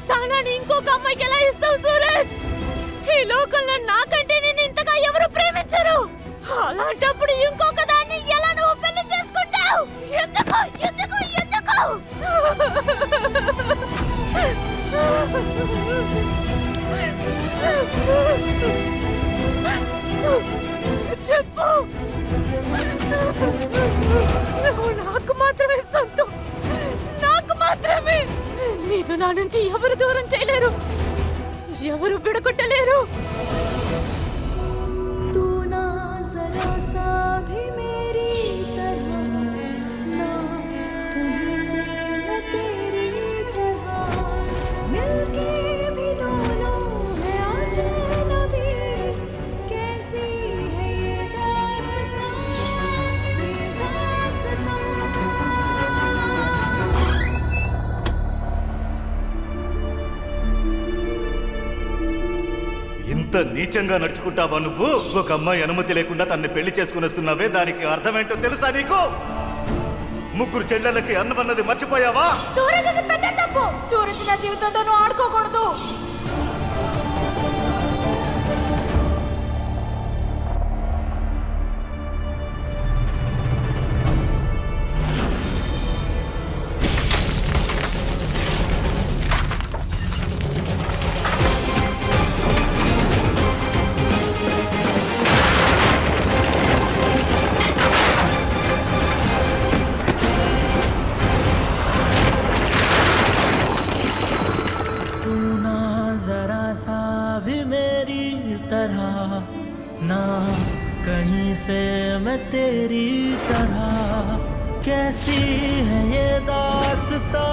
స్థానాన్ని ఇంకొక అమ్మాయికి ఎలా ఇస్తావు సూరజ్? ఈ లోకంలో నాకంటే నేను ఇంతగా ఎవరు ప్రేమించరు. అలాంటప్పుడు ఇంకొక దాన్ని ఎలా నువ్వు పెళ్లి చేసుకుంటావు? ఎందుకు ఎందుకు ఎందుకు? చెప్పు. నువ్వు నాకు మాత్రమే సొంతం, నాకు మాత్రమే. నేను నా నుంచి ఎవరు దూరం చేయలేరు, ఎవరు విడగొట్టలేరు. ఇంత నీచంగా నడుచుకుంటావా నువ్వు? ఒక అమ్మాయి అనుమతి లేకుండా తనని పెళ్లి చేసుకుని వస్తున్నావే, దానికి అర్థమేంటో తెలుసా నీకు? ముగ్గురు చెల్లెలకి అన్నమన్నది మర్చిపోయావా? సూరజ్, అది పెద్ద తప్పు. సూరజ్ నా జీవితంతో నువ్వు ఆడుకోకూడదు. ना कहीं से मैं तेरी तरह, कैसी है ये दास्तां,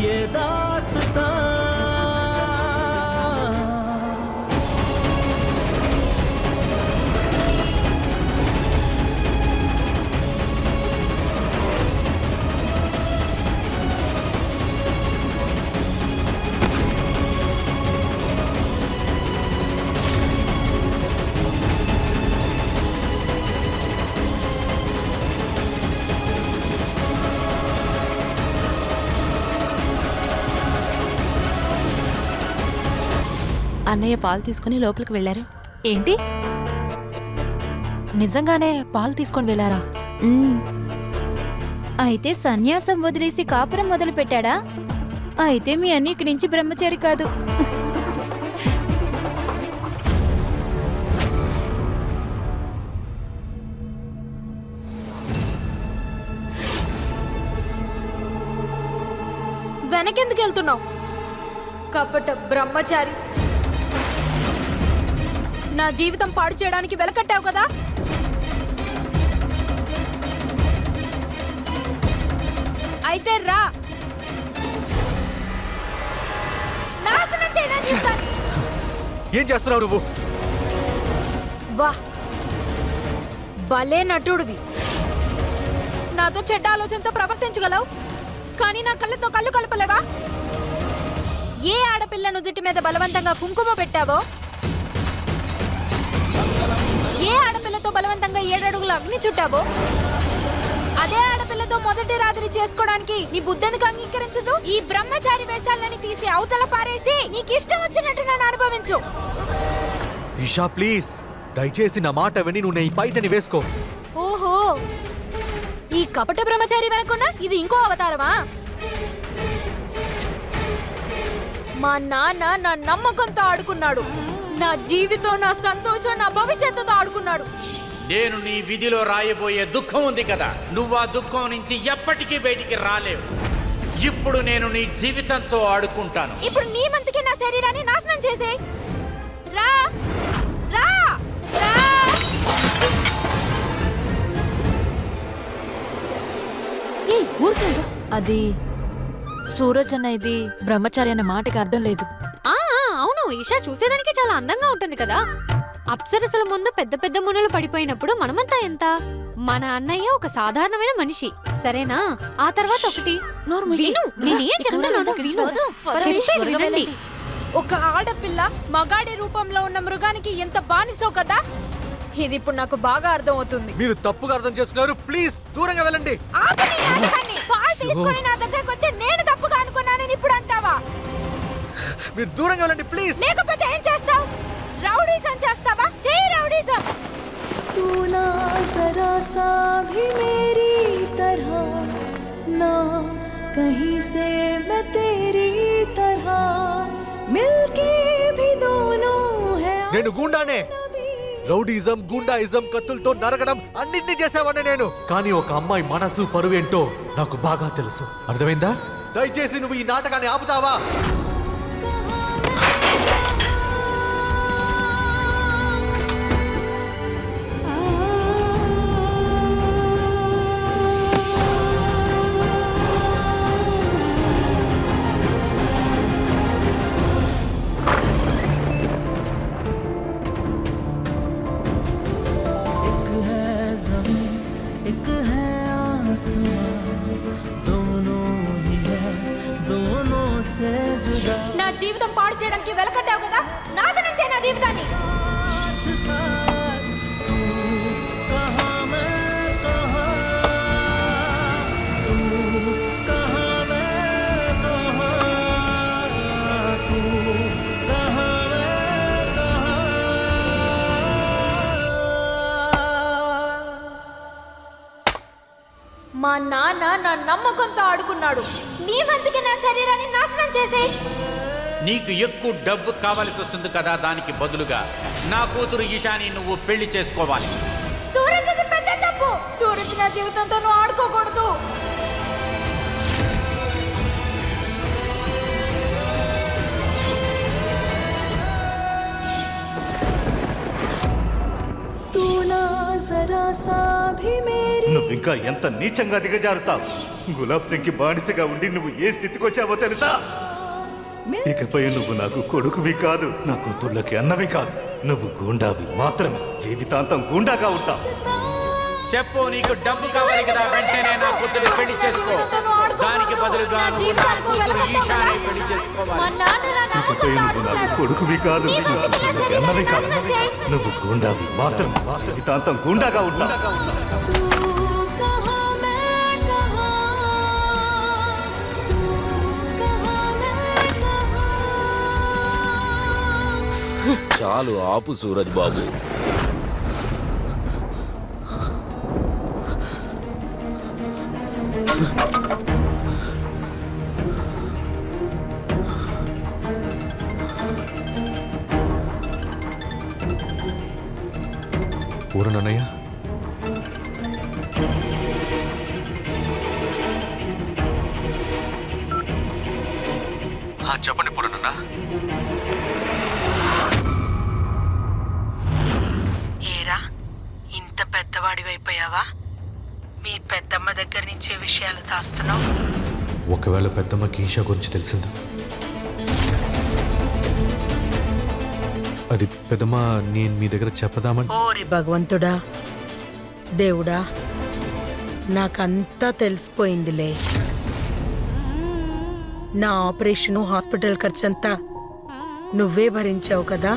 ये दास्तां। అన్నయ్య పాలు తీసుకుని లోపలికి వెళ్లారు. ఏంటి, నిజంగానే పాలు తీసుకొని వెళ్ళారా? అయితే సన్యాసం వదిలేసి కాపురం మొదలు పెట్టాడా? అయితే మీ అన్ని ఇక్కడి నుంచి బ్రహ్మచారి కాదు. వెనకెందుకు వెళ్తున్నావు? కపట బ్రహ్మచారి, నా జీవితం పాడు చేయడానికి వెలకట్టావు కదా. అయితే రా, నాశనం చేయడానికి. ఏం చేస్తున్నావు నువ్వు? వా, భలే నటుడివి. నాతో చెడ్డ ఆలోచనతో ప్రవర్తించగలవు, కానీ నా కళ్ళతో కళ్ళు కలపలేవా? ఏ ఆడపిల్ల నుదుటి మీద బలవంతంగా కుంకుమ పెట్టావో, ఏ ఆడపిల్లతో బలవంతంగా 7 అడుగుల అగ్ని చుట్టావో, అదే ఆడపిల్లతో మొదటి రాత్రి చేసుకోవడానికి నీ బుద్ధెందుకు అంగీకరించదు? ఈ బ్రహ్మచారి వేషాలని తీసి అవతల పారేసి నీకు ఇష్టం వచ్చినట్టు నన్ను అనుభవించు. ఈషా ప్లీజ్, దయచేసి నా మాట విని నువ్వు ఈ పైటని వేసుకో. ఓహో, ఈ కపట బ్రహ్మచారి వెనకున్న ఇది ఇంకో అవతారమా? మా నాన్న నా నమ్మకంతో ఆడుకున్నాడు, నా జీవితం, నా సంతోషం, నా భవిష్యత్తుతో ఆడుకున్నాడు. నేను నీ విధిలో రాయబోయే దుఃఖం ఉంది కదా, నువ్వు ఆ దుఃఖం నుంచి ఎప్పటికీ బయటికి రాలేవు. ఇప్పుడు నేను నీ జీవితంతో ఆడుకుంటాను. ఇప్పుడు నీ మంతకి నా శరీరాన్ని నాశనం చేసే. రా రా రా. అది సూరజ్ అన్న, ఇది బ్రహ్మచారి అన్న మాటకి అర్థం లేదు. అవును, ఈషా చూసేదానికి చాలా అందంగా ఉంటుంది కదా. అప్సరసల ముందు పెద్ద పెద్ద మునులు పడిపోయినప్పుడు మనమంతా ఎంత? మన అన్నయ్య ఒక సాధారణమైన మనిషి, సరేనా? ఆ తర్వాత ఒకటి విను, నేనేం చెప్తున్నాను విను, చెప్పేది వినండి. ఒక ఆడపిల్ల మగాడి రూపంలో ఉన్న మృగానికి ఎంత బానిసో కదా, ఇది ఇప్పుడు నాకు బాగా అర్థం అవుతుంది. మీరు తప్పుగా అర్థం చేసుకున్నారు, ప్లీజ్ దూరంగా వెళ్ళండి. పాలు తీసుకొని నా దగ్గరకు వచ్చి నేను తప్పుగా అనుకున్నానని ఇప్పుడు అంటావా? మీరు దూరంగా వెళ్ళండి ప్లీజ్. లేకపోతే ఏం చేస్తావు? రౌడీజం చేస్తావా? చేయి రౌడీజం. तू ना जरा सा भी मेरी तरह ना कहीं से मैं तेरी तरह मिलके भी दोनों है నేను గూండానే. రౌడీజం, గుండాయిజం, కత్తులతో నరకడం అన్నిటినీ చేసేవాడిని నేను. కానీ ఒక అమ్మాయి మనసు పరువేంటో నాకు బాగా తెలుసు. అర్థమైందా? దయచేసి నువ్వు ఈ నాటకాన్ని ఆపుతావా? एक है जमीन, एक है आसमां, दोनों ही है, दोनों से जुदा. నా జీవితం పాడు చేయడానికి వెలకట్టావు కదా, నాశనం చేయి నా జీవితాన్ని. साथ साथ तू कहाँ मैं कहाँ, तू कहाँ मैं कहाँ, तू कहाँ मैं कहाँ. మా నాన్న నా నమ్మకంతో ఆడుకున్నాడు. నీవందుకే నా శరీరాన్ని నాశనం చేసేయ్. నీకు ఎక్కువ డబ్బు కావాల్సి వస్తుంది కదా, దానికి బదులుగా నా కూతురు ఈశాని నువ్వు పెళ్లి చేసుకోవాలి. సూరజ్ అది పెద్ద తప్పు. సూరజ్ నా జీవితంతో నువ్వు ఆడుకోకూడదు. तू ना जरा सा भी मेरी నువ్వు ఇంకా ఎంత నీచంగా దిగజారుతావు? గులాబ్ సింగ్ కి బానిసగా ఉండి నువ్వు ఏ స్థితికి వచ్చావో తెలుసా? ఇకపై నువ్వు నాకు కొడుకువి కాదు, నా కూతుళ్ళకి అన్నవి కాదు. నువ్వు గూండావి మాత్రమే. జీవితాంతం గూండాగా ఉంటావు. చెప్పు, నీకు డబ్బు కావాలి కదా, వెంటనే నా కూతురు పెళ్లి చేసుకో. దానికి బదులుగా నువ్వు నా కూతురు ఈశాని పెళ్లి మా చేసుకోవాలి. నాన్న నా ఇకపై నమ్మకంతో నువ్వు నాకు ఆడుకున్నాడు. కొడుకువి కాదు, నీ నా వంతుకి నా కూతుళ్ళకి అన్నవి కాదు. శరీరాన్ని నాశనం చేయి. నువ్వు గూండావి మాత్రమే. జీవితాంతం గూండాగా ఉంటావు. तू कहाँ मैं कहाँ, तू कहाँ मैं कहाँ. చాలు ఆపు సూరజ్ బాబు. పూరనన్నయ్య, చెప్పండి పూరనన్న. ఏరా, ఇంత పెద్దవాడివైపోయావా? మీ పెద్దమ్మ దగ్గర నుంచే విషయాలు దాస్తున్నావు. ఒకవేళ పెద్దమ్మకి ఈషా గురించి తెలిసిందా? అది పెద్దమ్మ, నేను మీ దగ్గర చెప్పదామని. ఓరి భగవంతుడా, దేవుడా, నాకంతా తెలిసిపోయిందిలే. నా ఆపరేషను, హాస్పిటల్ ఖర్చంతా నువ్వే భరించావు కదా.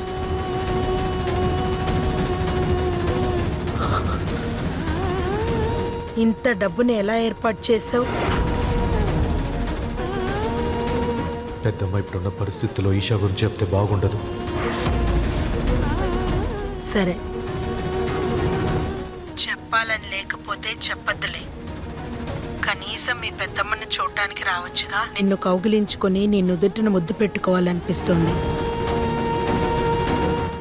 ఇంత డబ్బుని ఎలా ఏర్పాటు చేసావు? పెద్దమ్మ ఇప్పుడున్న పరిస్థితుల్లో ఈషా గురించి చెప్తే బాగుండదు. సరే, చెప్పాలని లేకపోతే చెప్పద్దులే. కనీసం మీ పెద్దమ్మని చూడటానికి రావచ్చుగా. నిన్ను కౌగిలించుకొని నీ నుదుటిని ముద్దు పెట్టుకోవాలనిపిస్తుంది.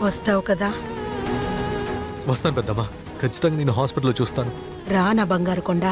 వస్తావు కదా? వస్తాను పెద్దమ్మ, ఖచ్చితంగా నేను హాస్పిటల్లో చూస్తాను. రా నా బంగారు కొండ.